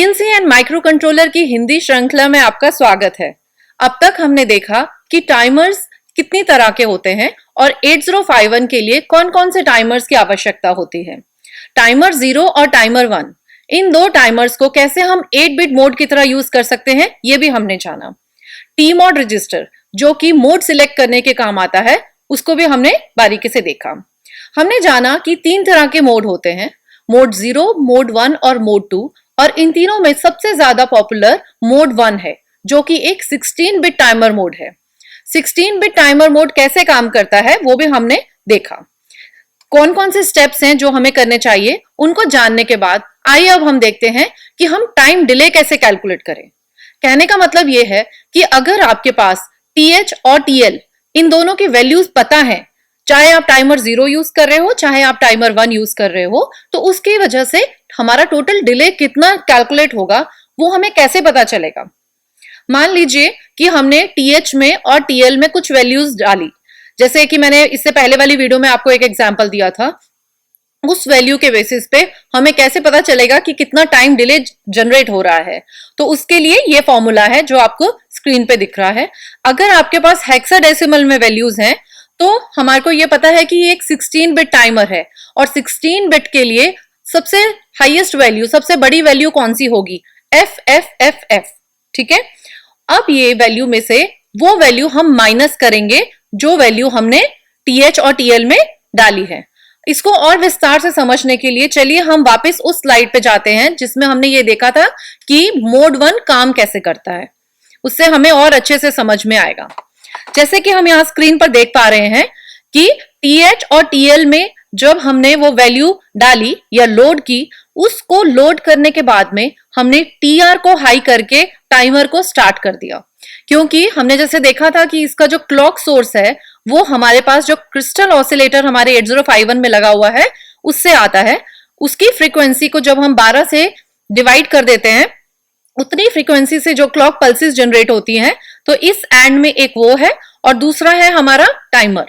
CNC and micro controller की हिंदी श्रृंखला में आपका स्वागत है। अब तक हमने देखा कि टाइमर्स कितनी तरह के होते हैं और 8051 के लिए कौन कौन से टाइमर्स की आवश्यकता होती है। टाइमर 0 और टाइमर 1, इन दो टाइमर्स को कैसे हम 8 बिट मोड की तरह यूज कर सकते हैं ये भी हमने जाना। टी मोड रजिस्टर जो कि मोड सिलेक्ट करने के काम आता है, उसको भी हमने बारीकी से देखा। हमने जाना कि 3 तरह के मोड होते हैं, मोड 0, मोड 1 और मोड 2, और इन तीनों में सबसे ज्यादा पॉपुलर मोड 1 है जो कि एक 16 बिट टाइमर मोड है। 16 बिट टाइमर मोड कैसे काम करता है वो भी हमने देखा। कौन कौन से स्टेप्स हैं जो हमें करने चाहिए, उनको जानने के बाद आइए अब हम देखते हैं कि हम टाइम डिले कैसे कैलकुलेट करें। कहने का मतलब ये है कि अगर आपके पास TH और TL इन दोनों की वैल्यूज पता है, चाहे आप टाइमर 0 यूज कर रहे हो चाहे आप टाइमर 1 यूज कर रहे हो, तो उसकी वजह से हमारा टोटल डिले कितना कैलकुलेट होगा वो हमें कैसे पता चलेगा। मान लीजिए कि हमने TH में और TL में कुछ वैल्यूज डाली, जैसे कि मैंने इससे पहले वाली वीडियो में आपको एक एग्जांपल दिया था। उस वैल्यू के बेसिस पे हमें कैसे पता चलेगा कि कितना टाइम डिले जनरेट हो रहा है, तो उसके लिए ये फॉर्मूला है जो आपको स्क्रीन पे दिख रहा है। अगर आपके पास हेक्साडेसिमल में वैल्यूज हैं तो हमारे को ये पता है कि ये एक 16 बिट टाइमर है और 16 बिट के लिए सबसे हाईएस्ट वैल्यू, सबसे बड़ी वैल्यू कौन सी होगी, FFFF। ठीक है, अब ये वैल्यू में से वो वैल्यू हम माइनस करेंगे जो वैल्यू हमने TH और TL में डाली है। इसको और विस्तार से समझने के लिए चलिए हम वापस उस स्लाइड पे जाते हैं जिसमें हमने ये देखा था कि मोड 1 काम कैसे करता है, उससे हमें और अच्छे से समझ में आएगा। जैसे कि हम यहाँ स्क्रीन पर देख पा रहे हैं कि TH और TL में जब हमने वो वैल्यू डाली या लोड की, उसको लोड करने के बाद में हमने TR को हाई करके टाइमर को स्टार्ट कर दिया, क्योंकि हमने जैसे देखा था कि इसका जो क्लॉक सोर्स है वो हमारे पास जो क्रिस्टल ऑसिलेटर हमारे 8051 में लगा हुआ है उससे आता है। उसकी फ्रीक्वेंसी को जब हम 12 से डिवाइड कर देते हैं, उतनी फ्रीक्वेंसी से जो क्लॉक पल्सेस जनरेट होती हैं, तो इस एंड में एक वो है और दूसरा है हमारा टाइमर।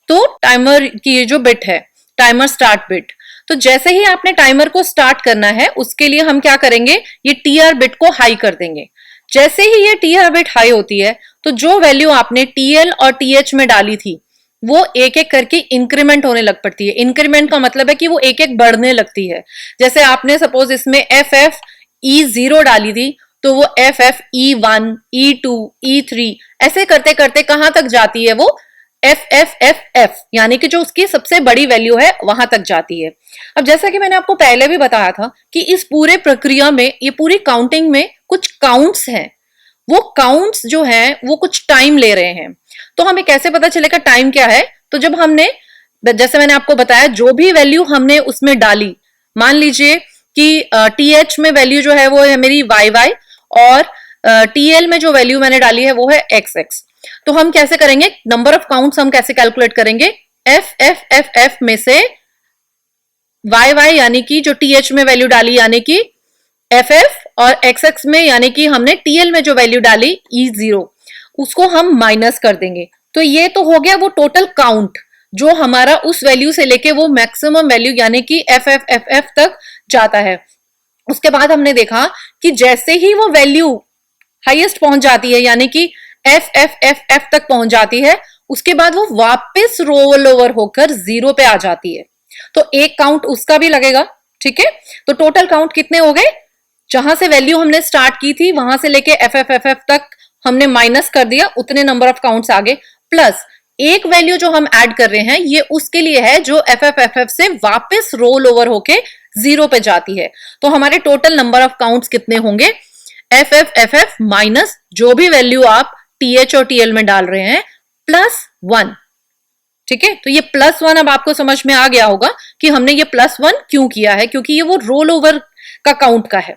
तो टाइमर की जो बिट है, टाइमर स्टार्ट बिट, तो जैसे ही आपने टाइमर को स्टार्ट करना है उसके लिए हम क्या करेंगे, ये TR बिट को हाई कर देंगे। जैसे ही ये TR बिट हाई होती है तो जो वैल्यू आपने TL और TH में डाली थी वो एक एक करके इंक्रीमेंट होने लग पड़ती है। इंक्रीमेंट का मतलब है कि वो एक एक बढ़ने लगती है। जैसे आपने सपोज इसमें FFE0 डाली थी तो वो FFE1, E2, E3 ऐसे करते करते कहां तक जाती है, वो FFFF, यानी कि जो उसकी सबसे बड़ी वैल्यू है वहां तक जाती है। अब जैसा कि मैंने आपको पहले भी बताया था कि इस पूरे प्रक्रिया में, ये पूरी काउंटिंग में कुछ काउंट्स हैं, वो काउंट्स जो हैं वो कुछ टाइम ले रहे हैं। तो हमें कैसे पता चलेगा टाइम क्या है, तो जब हमने, जैसे मैंने आपको बताया, जो भी वैल्यू हमने उसमें डाली, मान लीजिए कि TH में वैल्यू जो है वो है मेरी YY और TL में जो वैल्यू मैंने डाली है वो है XX। तो हम कैसे करेंगे, नंबर ऑफ काउंट्स हम कैसे कैलकुलेट करेंगे, FFFF में से YY यानी कि जो TH में वैल्यू डाली यानी कि FF, और XX में यानी कि हमने TL में जो वैल्यू डाली E0, उसको हम माइनस कर देंगे। तो ये तो हो गया वो टोटल काउंट जो हमारा उस वैल्यू से लेके वो मैक्सिमम वैल्यू यानी कि FFFF तक जाता है। उसके बाद हमने देखा कि जैसे ही वो वैल्यू हाईएस्ट पहुंच जाती है यानी कि FFFF तक पहुंच जाती है, उसके बाद वो वापस रोल ओवर होकर 0 पे आ जाती है। तो एक काउंट उसका भी लगेगा। ठीक है, तो टोटल काउंट कितने हो गए, जहां से वैल्यू हमने स्टार्ट की थी वहां से लेके FFFF तक हमने माइनस कर दिया, उतने नंबर ऑफ काउंट्स आगे, प्लस एक वैल्यू जो हम ऐड कर रहे हैं ये उसके लिए है जो FFFF से वापस रोल ओवर होके 0 पे जाती है। तो हमारे टोटल नंबर ऑफ काउंट्स कितने होंगे, FFFF माइनस जो भी वैल्यू आप TH और TL में डाल रहे हैं प्लस 1। ठीक है, तो ये +1 अब आपको समझ में आ गया होगा कि हमने ये +1 क्यों किया है, क्योंकि ये वो रोल ओवर का काउंट का है।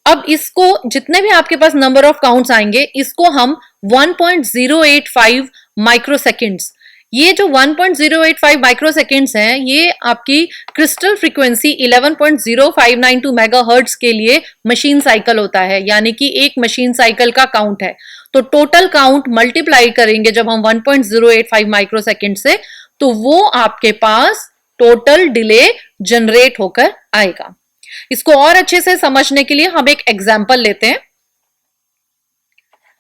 अब इसको जितने भी आपके पास नंबर ऑफ काउंट्स आएंगे इसको हम 1.085 माइक्रोसेकंड्स, ये जो 1.085 माइक्रोसेकंड्स हैं ये आपकी क्रिस्टल फ्रीक्वेंसी 11.0592 मेगाहर्ट्ज के लिए मशीन साइकिल होता है, यानी कि एक मशीन साइकिल का काउंट है। तो टोटल काउंट मल्टीप्लाई करेंगे जब हम 1.085 माइक्रोसेकंड से, तो वो आपके पास टोटल डिले जनरेट होकर आएगा। इसको और अच्छे से समझने के लिए हम एक एग्जाम्पल लेते हैं।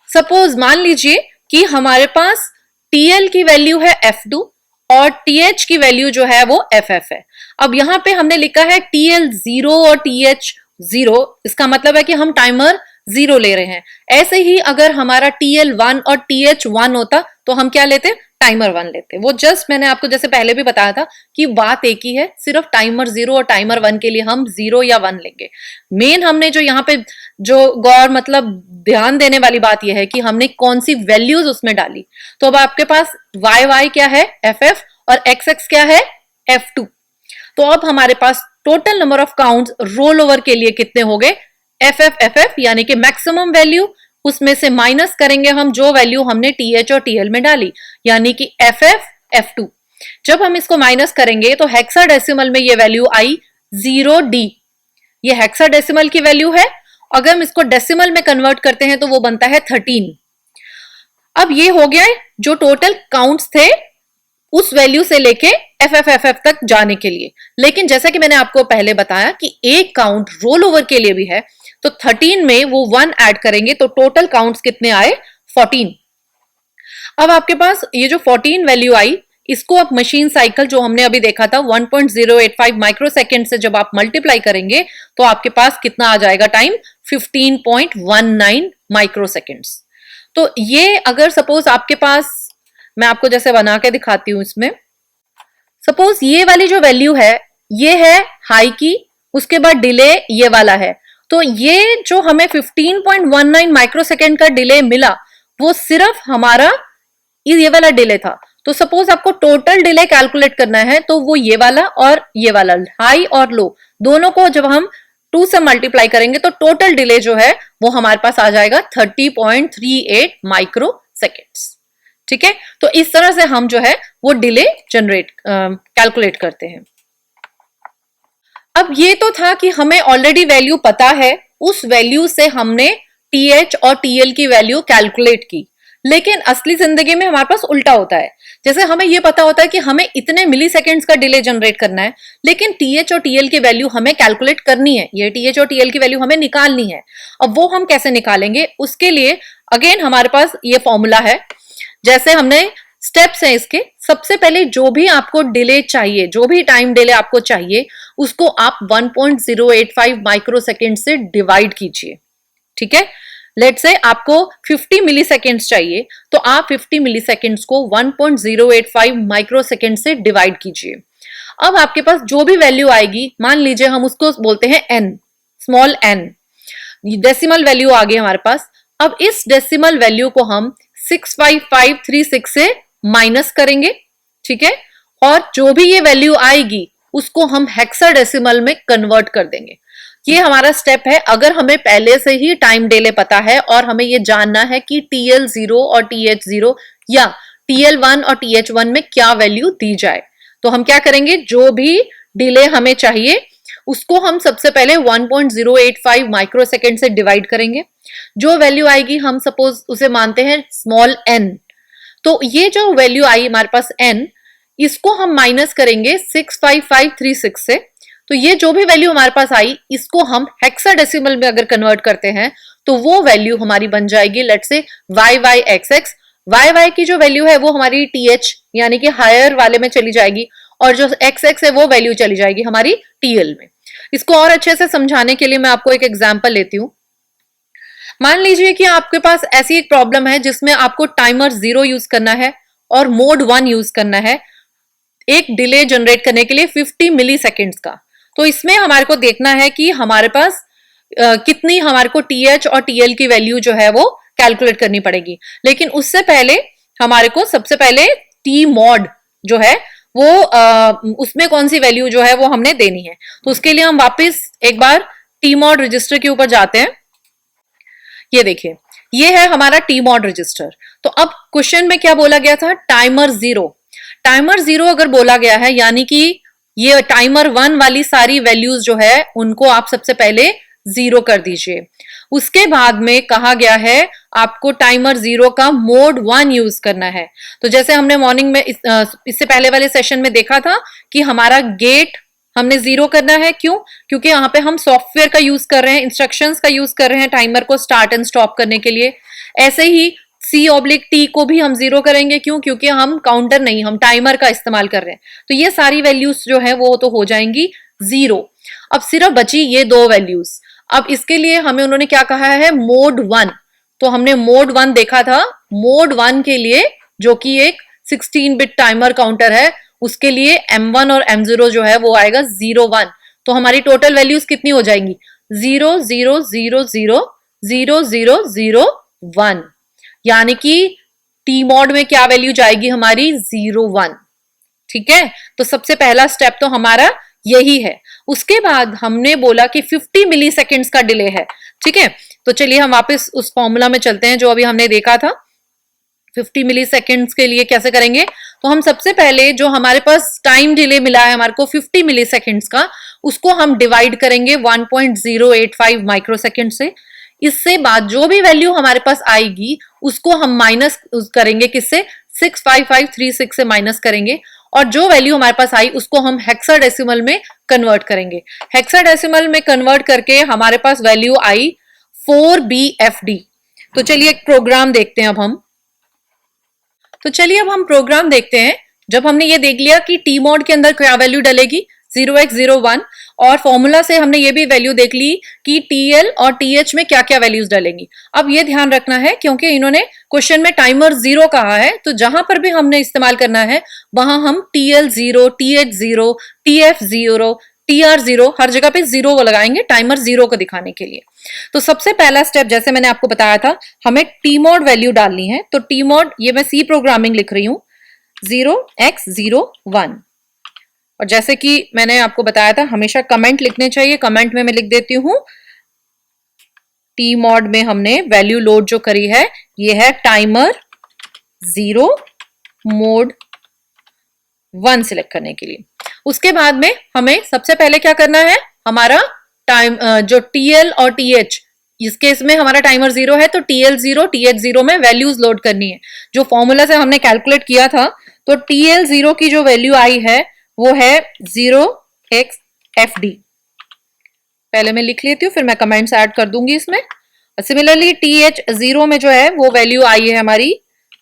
सपोज मान लीजिए कि हमारे पास TL की वैल्यू है F2 और TH की वैल्यू जो है वो FF है। अब यहां पे हमने लिखा है TL 0 और TH 0, इसका मतलब है कि हम टाइमर 0 ले रहे हैं। ऐसे ही अगर हमारा TL 1 और TH 1 होता तो हम क्या लेते, टाइमर 1 लेते। वो जस्ट मैंने आपको जैसे पहले भी बताया था कि बात एक ही है, सिर्फ टाइमर 0 और टाइमर 1 के लिए हम 0 या 1 लेंगे। मेन हमने जो यहाँ पे जो गौर मतलब ध्यान देने वाली बात यह है कि हमने कौन सी वैल्यूज उसमें डाली। तो अब आपके पास YY क्या है FF और XX क्या है F2। तो अब हमारे पास total number of counts roll over के लिए कितने हो गए, FF यानी कि मैक्सिमम वैल्यू, उसमें से माइनस करेंगे हम जो वैल्यू हमने TH और TL में डाली, यानी कि FF F2। जब हम इसको माइनस करेंगे तो हेक्साडेसिमल में ये वैल्यू आई 0D। ये हेक्साडेसिमल की वैल्यू है। अगर हम इसको डेसिमल में कन्वर्ट करते हैं तो वो बनता है 13। अब ये हो गया है जो टोटल काउंट्स थे उस वैल्यू से लेके FF तक जाने के लिए। लेकिन जैसा कि मैंने आपको पहले बताया कि एक काउंट रोल ओवर के लिए भी है, तो 13 में वो 1 ऐड करेंगे तो टोटल काउंट्स कितने आए, 14। अब आपके पास ये जो 14 वैल्यू आई, इसको आप मशीन साइकिल जो हमने अभी देखा था 1.085 माइक्रोसेकंड से जब आप मल्टीप्लाई करेंगे तो आपके पास कितना आ जाएगा टाइम, 15.19 माइक्रोसेकंड्स। तो ये अगर सपोज आपके पास, मैं आपको जैसे बना के दिखाती हूं, इसमें सपोज ये वाली जो वैल्यू है ये है हाई की, उसके बाद डिले ये वाला है। तो ये जो हमें 15.19 माइक्रोसेकंड का डिले मिला वो सिर्फ हमारा ये वाला डिले था। तो सपोज आपको टोटल डिले कैलकुलेट करना है तो वो ये वाला और ये वाला, हाई और लो, दोनों को जब हम 2 से मल्टीप्लाई करेंगे तो टोटल डिले जो है वो हमारे पास आ जाएगा 30.38 माइक्रो सेकेंड्स। ठीक है, तो इस तरह से हम जो है वो डिले जनरेट कैलकुलेट करते हैं। अब ये तो था कि हमें ऑलरेडी वैल्यू पता है, उस वैल्यू से हमने TH और TL की वैल्यू कैलकुलेट की। लेकिन असली जिंदगी में हमारे पास उल्टा होता है। जैसे हमें ये पता होता है कि हमें इतने मिली सेकेंड्स का डिले जनरेट करना है, लेकिन TH और TL की वैल्यू हमें कैलकुलेट करनी है, ये TH और TL की वैल्यू हमें निकालनी है। अब वो हम कैसे निकालेंगे, उसके लिए अगेन हमारे पास ये फॉर्मूला है। जैसे हमने स्टेप्स हैं इसके, सबसे पहले जो भी आपको डिले चाहिए, जो भी टाइम डिले आपको चाहिए, उसको आप 1.085 माइक्रोसेकंड से डिवाइड कीजिए। ठीक है, लेट्स से आपको 50 मिली सेकेंड्स चाहिए, तो आप 50 मिली सेकेंड्स को 1.085 माइक्रोसेकंड से डिवाइड कीजिए। अब आपके पास जो भी वैल्यू आएगी, मान लीजिए हम उसको बोलते हैं n, small n, decimal value आ गई हमारे पास। अब इस डेसिमल वैल्यू को हम 65536 से माइनस करेंगे। ठीक है, और जो भी ये वैल्यू आएगी उसको हम हेक्साडेसिमल में कन्वर्ट कर देंगे। ये हमारा स्टेप है। अगर हमें पहले से ही टाइम डिले पता है और हमें ये जानना है कि TL 0 और TH 0 या TL 1 और TH 1 में क्या वैल्यू दी जाए, तो हम क्या करेंगे, जो भी डिले हमें चाहिए उसको हम सबसे पहले 1.085 माइक्रोसेकंड से डिवाइड करेंगे। जो वैल्यू आएगी हम सपोज उसे मानते हैं स्मॉल n, तो ये जो वैल्यू आई हमारे पास n, इसको हम माइनस करेंगे 65536 से। तो ये जो भी वैल्यू हमारे पास आई, इसको हम हेक्साडेसिमल में अगर कन्वर्ट करते हैं तो वो वैल्यू हमारी बन जाएगी लेट्स से YYXX। YY की जो वैल्यू है वो हमारी TH यानी कि हायर वाले में चली जाएगी, और जो XX है वो वैल्यू चली जाएगी हमारी TL में। इसको और अच्छे से समझाने के लिए मैं आपको एक एग्जांपल लेती हूँ। मान लीजिए कि आपके पास ऐसी एक प्रॉब्लम है जिसमें आपको टाइमर 0 यूज करना है और मोड 1 यूज करना है एक डिले जनरेट करने के लिए 50 मिली सेकेंड्स का। तो इसमें हमारे को देखना है कि हमारे पास कितनी हमारे को TH और TL की वैल्यू जो है वो कैलकुलेट करनी पड़ेगी। लेकिन उससे पहले हमारे को सबसे पहले T मॉड जो है वो उसमें कौन सी वैल्यू जो है वो हमने देनी है। तो उसके लिए हम वापस एक बार T मॉड रजिस्टर के ऊपर जाते हैं। ये देखिए, ये है हमारा T मॉड रजिस्टर। तो अब क्वेश्चन में क्या बोला गया था, टाइमर 0। टाइमर 0 अगर बोला गया है यानी कि ये टाइमर 1 वाली सारी वैल्यूज जो है उनको आप सबसे पहले 0 कर दीजिए। उसके बाद में कहा गया है आपको टाइमर 0 का मोड 1 यूज करना है। तो जैसे हमने मॉर्निंग में इससे पहले वाले सेशन में देखा था कि हमारा गेट हमने 0 करना है। क्यों? क्योंकि यहाँ पे हम सॉफ्टवेयर का यूज कर रहे हैं, इंस्ट्रक्शंस का यूज कर रहे हैं टाइमर को स्टार्ट एंड स्टॉप करने के लिए। ऐसे ही C/T को भी हम 0 करेंगे। क्यों? क्योंकि हम काउंटर नहीं, हम टाइमर का इस्तेमाल कर रहे हैं। तो ये सारी वैल्यूज जो है वो तो हो जाएंगी 0। अब सिर्फ बची ये दो वैल्यूज। अब इसके लिए हमें उन्होंने क्या कहा है, मोड 1। तो हमने मोड 1 देखा था। मोड 1 के लिए, जो कि एक 16 बिट टाइमर काउंटर है, उसके लिए M1 और M0 जो है वो आएगा 0 1। तो हमारी टोटल वैल्यूज कितनी हो जाएंगी, 0 0 0 0 0 0 0 1। यानी कि टी मॉड में क्या वैल्यू जाएगी हमारी, 0 1। ठीक है, तो सबसे पहला स्टेप तो हमारा यही है। उसके बाद हमने बोला कि 50 मिली सेकेंड्स का डिले है। ठीक है, तो चलिए हम वापस उस फॉर्मूला में चलते हैं जो अभी हमने देखा था। 50 मिली सेकेंड्स के लिए कैसे करेंगे, तो हम सबसे पहले जो हमारे पास टाइम डिले मिला है हमारे को 50 मिली सेकेंड्स का, उसको हम डिवाइड करेंगे 1.085 माइक्रोसेकेंड से। इससे बाद जो भी वैल्यू हमारे पास आएगी उसको हम माइनस करेंगे, किससे, 65536 से माइनस करेंगे। और जो वैल्यू हमारे पास आई उसको हम हेक्साडेसिमल में कन्वर्ट करेंगे। हेक्साडेसिमल में कन्वर्ट करके हमारे पास वैल्यू आई 4BFD। तो चलिए एक प्रोग्राम देखते हैं अब हम। तो चलिए अब हम प्रोग्राम देखते हैं। जब हमने ये देख लिया कि टी मॉड के अंदर क्या वैल्यू डलेगी, 0x01, और फॉर्मूला से हमने ये भी वैल्यू देख ली कि TL और TH में क्या क्या वैल्यूज डलेंगी। अब ये ध्यान रखना है क्योंकि इन्होंने क्वेश्चन में टाइमर 0 कहा है, तो जहां पर भी हमने इस्तेमाल करना है वहां हम TL0, TH0, TF0, TR0 हर जगह पे 0 वो लगाएंगे टाइमर 0 को दिखाने के लिए। तो सबसे पहला स्टेप, जैसे मैंने आपको बताया था, हमें टी मॉड वैल्यू डालनी है। तो टी मॉड, ये मैं C प्रोग्रामिंग लिख रही हूं, 0x01। और जैसे कि मैंने आपको बताया था हमेशा कमेंट लिखने चाहिए। कमेंट में मैं लिख देती हूं, टी मॉड में हमने वैल्यू लोड जो करी है ये है टाइमर 0 मोड 1 सिलेक्ट करने के लिए। उसके बाद में हमें सबसे पहले क्या करना है, हमारा टाइम जो TL और TH, इस केस में हमारा टाइमर 0 है तो TL0 TH0 में वैल्यूज लोड करनी है। जो फॉर्मूला से हमने कैलकुलेट किया था, तो TL0 की जो वैल्यू आई है वो है 0xFD। पहले मैं लिख लेती हूँ, फिर मैं कमेंट्स ऐड कर दूंगी इसमें। सिमिलरली TH0 में जो है वो वैल्यू आई है हमारी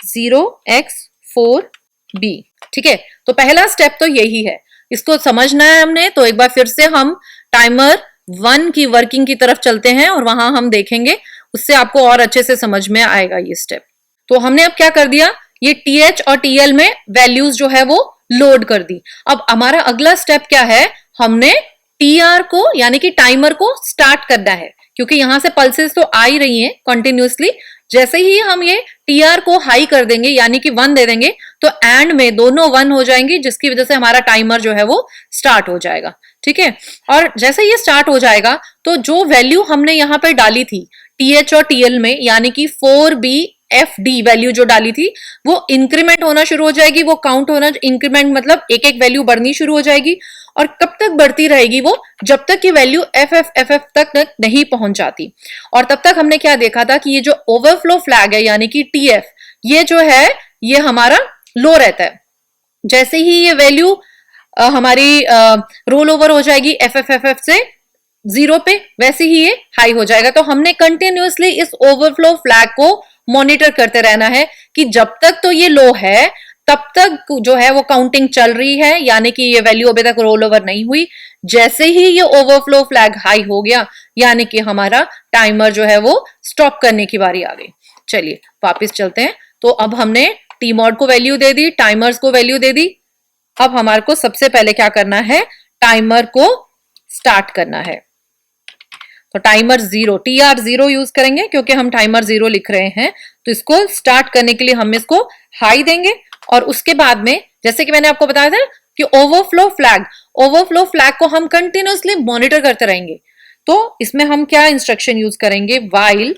0x4B। ठीक है, तो पहला स्टेप तो यही है, इसको समझना है हमने। तो एक बार फिर से हम टाइमर 1 की वर्किंग की तरफ चलते हैं और वहां हम देखेंगे, उससे आपको और अच्छे से समझ में आएगा ये स्टेप। तो हमने अब क्या कर दिया, ये TH और TL में वैल्यूज जो है वो लोड कर दी। अब हमारा अगला स्टेप क्या है, हमने TR को यानी कि टाइमर को स्टार्ट करना है, क्योंकि यहां से पल्सेस तो आ ही रही हैं कंटिन्यूअसली। जैसे ही हम ये TR को हाई कर देंगे यानी कि 1 दे देंगे, तो एंड में दोनों 1 हो जाएंगी, जिसकी वजह से हमारा टाइमर जो है वो स्टार्ट हो जाएगा। ठीक है, और जैसे ये स्टार्ट हो जाएगा तो जो वैल्यू हमने यहाँ पर डाली थी TH और TL में, यानी कि 4BFD वैल्यू जो डाली थी, वो इंक्रीमेंट होना शुरू हो जाएगी। वो काउंट होना, इंक्रीमेंट मतलब एक एक वैल्यू बढ़नी शुरू हो जाएगी। और कब तक बढ़ती रहेगी वो, जब तक कि वैल्यू FF तक नहीं पहुंच जाती। और तब तक हमने क्या देखा था कि ये जो ओवरफ्लो फ्लैग है यानी कि TF, ये जो है ये हमारा लो रहता है। जैसे ही ये वैल्यू हमारी रोल ओवर हो जाएगी FF से 0 पे, वैसे ही ये हाई हो जाएगा। तो हमने कंटिन्यूअसली इस ओवरफ्लो फ्लैग को मॉनिटर करते रहना है कि जब तक तो ये लो है तब तक जो है वो काउंटिंग चल रही है, यानी कि ये वैल्यू अभी तक रोल ओवर नहीं हुई। जैसे ही ये ओवरफ्लो फ्लैग हाई हो गया, यानी कि हमारा टाइमर जो है वो स्टॉप करने की बारी आ गई। चलिए वापस चलते हैं। तो अब हमने टी मॉड को वैल्यू दे दी, टाइमर्स को वैल्यू दे दी। अब हमारे को सबसे पहले क्या करना है, टाइमर को स्टार्ट करना है। तो टाइमर 0, TR0 यूज करेंगे क्योंकि हम टाइमर 0 लिख रहे हैं। तो इसको स्टार्ट करने के लिए हम इसको हाई देंगे। और उसके बाद में, जैसे कि मैंने आपको बताया था कि ओवरफ्लो फ्लैग को हम कंटिन्यूअसली मॉनिटर करते रहेंगे। तो इसमें हम क्या इंस्ट्रक्शन यूज करेंगे, व्हाइल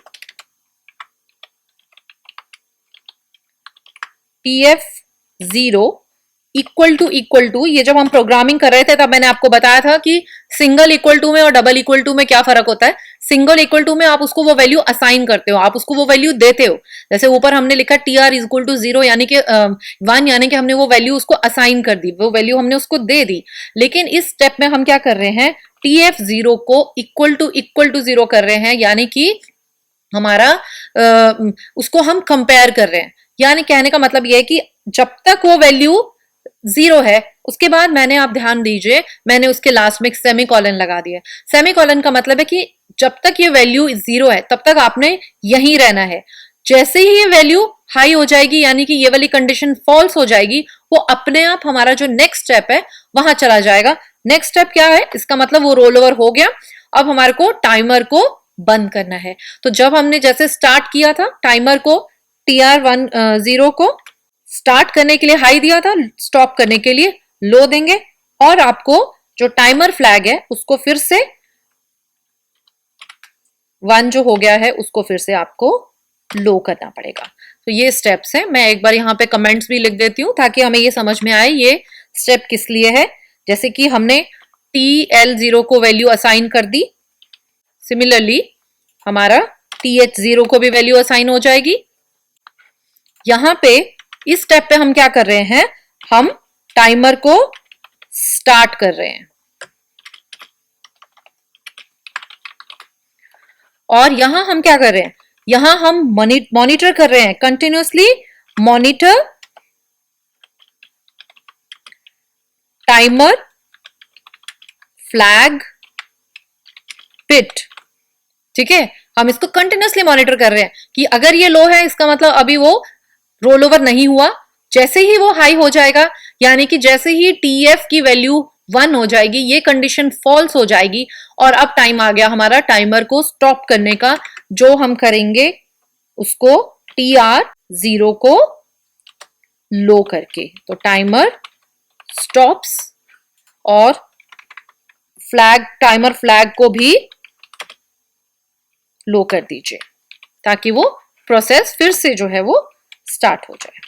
TF0 इक्वल टू, ये जब हम प्रोग्रामिंग कर रहे थे तब मैंने आपको बताया था कि सिंगल इक्वल टू में और डबल इक्वल टू में क्या फर्क होता है। सिंगल इक्वल टू में आप उसको वो वैल्यू असाइन करते हो, आप उसको वो वैल्यू देते हो। जैसे ऊपर हमने लिखा TR इज इक्वल टू 0 यानी कि 1, यानी कि हमने वो वैल्यू उसको असाइन कर दी, वो वैल्यू हमने उसको दे दी। लेकिन इस स्टेप में हम क्या कर रहे हैं, TF0 को इक्वल टू 0 कर रहे हैं, यानी कि हमारा उसको हम कंपेयर कर रहे हैं। यानी कहने का मतलब यह है कि जब तक वो वैल्यू 0 है, उसके बाद मैंने, आप ध्यान दीजिए, मैंने उसके लास्ट में एक सेमीकोलन लगा दिया। सेमीकोलन का मतलब है कि जब तक ये वैल्यू 0 है तब तक आपने यहीं रहना है। जैसे ही ये वैल्यू हाई हो जाएगी, यानी कि ये वाली कंडीशन फॉल्स हो जाएगी, वो अपने आप हमारा जो नेक्स्ट स्टेप है वहां चला जाएगा। नेक्स्ट स्टेप क्या है, इसका मतलब वो रोल ओवर हो गया। अब हमारे को टाइमर को बंद करना है। तो जब हमने जैसे स्टार्ट किया था टाइमर को, TR0 को स्टार्ट करने के लिए हाई दिया था, स्टॉप करने के लिए लो देंगे, और आपको जो टाइमर फ्लैग है उसको फिर से 1 जो हो गया है उसको फिर से आपको लो करना पड़ेगा। तो ये स्टेप्स हैं। मैं एक बार यहाँ पे कमेंट्स भी लिख देती हूँ ताकि हमें ये समझ में आए ये स्टेप किस लिए है। जैसे कि हमने TL0 को वैल्यू असाइन कर दी, सिमिलरली हमारा TH0 को भी वैल्यू असाइन हो जाएगी। यहां पे इस स्टेप पे हम क्या कर रहे हैं, हम टाइमर को स्टार्ट कर रहे हैं, और यहां हम क्या कर रहे हैं, यहां हम मॉनिटर कर रहे हैं, continuously monitor timer flag bit. ठीक है, हम इसको कंटिन्यूसली मॉनिटर कर रहे हैं कि अगर ये लो है इसका मतलब अभी वो रोल ओवर नहीं हुआ। जैसे ही वो हाई हो जाएगा, यानी कि जैसे ही TF की वैल्यू 1 हो जाएगी, ये कंडीशन फॉल्स हो जाएगी, और अब टाइम आ गया हमारा टाइमर को स्टॉप करने का। जो हम करेंगे उसको TR0 को लो करके, तो टाइमर स्टॉप्स, और टाइमर फ्लैग को भी लो कर दीजिए ताकि वो प्रोसेस फिर से जो है वो स्टार्ट हो जाए।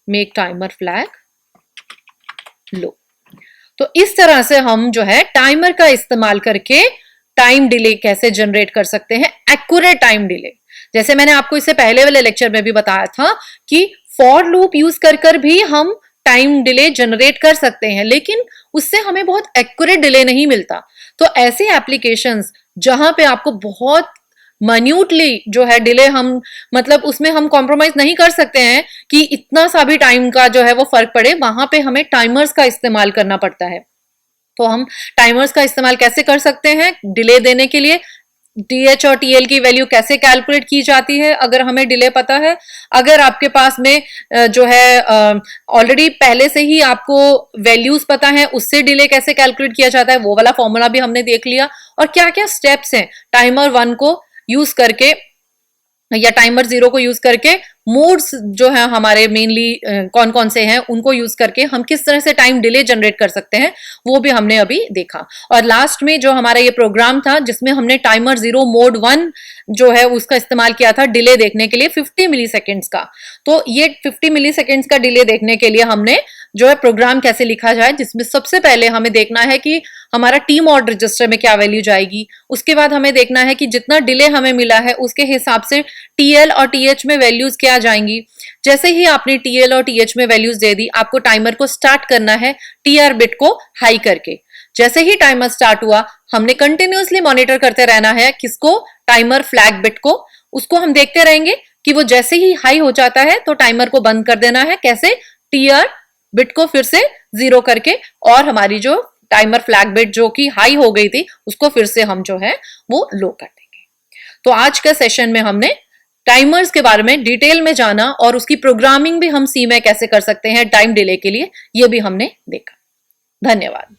मेक टाइमर फ्लैग लो। तो इस तरह से हम जो है टाइमर का इस्तेमाल करके टाइम डिले कैसे जनरेट कर सकते हैं, एक्यूरेट टाइम डिले। जैसे मैंने आपको इससे पहले वाले लेक्चर में भी बताया था कि फॉर लूप यूज कर भी हम टाइम डिले जनरेट कर सकते हैं, लेकिन उससे हमें बहुत एक्यूरेट डिले नहीं मिलता। तो ऐसे एप्लीकेशंस जहां पे आपको बहुत माइन्यूटली जो है डिले, हम मतलब उसमें हम कॉम्प्रोमाइज नहीं कर सकते हैं कि इतना सा भी टाइम का जो है वो फर्क पड़े, वहां पे हमें टाइमर्स का इस्तेमाल करना पड़ता है। तो हम टाइमर्स का इस्तेमाल कैसे कर सकते हैं डिले देने के लिए, TH और TL की वैल्यू कैसे कैलकुलेट की जाती है अगर हमें डिले पता है। अगर आपके पास में जो है ऑलरेडी पहले से ही आपको वैल्यूज पता है, उससे डिले कैसे कैलकुलेट किया जाता है, वो वाला फॉर्मूला भी हमने देख लिया। और क्या क्या स्टेप्स हैं टाइमर 1 को यूज करके या टाइमर 0 को यूज करके, मोड्स जो है हमारे मेनली कौन कौन से हैं उनको यूज करके हम किस तरह से टाइम डिले जनरेट कर सकते हैं, वो भी हमने अभी देखा। और लास्ट में जो हमारा ये प्रोग्राम था जिसमें हमने टाइमर 0 मोड 1 जो है उसका इस्तेमाल किया था डिले देखने के लिए 50 मिली सेकेंड्स का। तो ये 50 मिली सेकेंड्स का डिले देखने के लिए हमने जो है प्रोग्राम कैसे लिखा जाए, जिसमें सबसे पहले हमें देखना है कि हमारा टी मॉड रजिस्टर में क्या वैल्यू जाएगी। उसके बाद हमें देखना है कि जितना डिले हमें मिला है उसके हिसाब से TL और TH में वैल्यूज क्या जाएंगी। जैसे ही आपने TL और TH में वैल्यूज दे दी, आपको टाइमर को स्टार्ट करना है TR बिट को हाई करके। जैसे ही टाइमर स्टार्ट हुआ, हमने कंटिन्यूअसली मॉनिटर करते रहना है किसको, टाइमर फ्लैग बिट को। उसको हम देखते रहेंगे कि वो जैसे ही हाई हो जाता है तो टाइमर को बंद कर देना है। कैसे, TR बिट को फिर से 0 करके, और हमारी जो टाइमर फ्लैग बिट जो कि हाई हो गई थी उसको फिर से हम जो है वो लो कर देंगे। तो आज के सेशन में हमने टाइमर्स के बारे में डिटेल में जाना, और उसकी प्रोग्रामिंग भी हम सी में कैसे कर सकते हैं टाइम डिले के लिए, ये भी हमने देखा। धन्यवाद।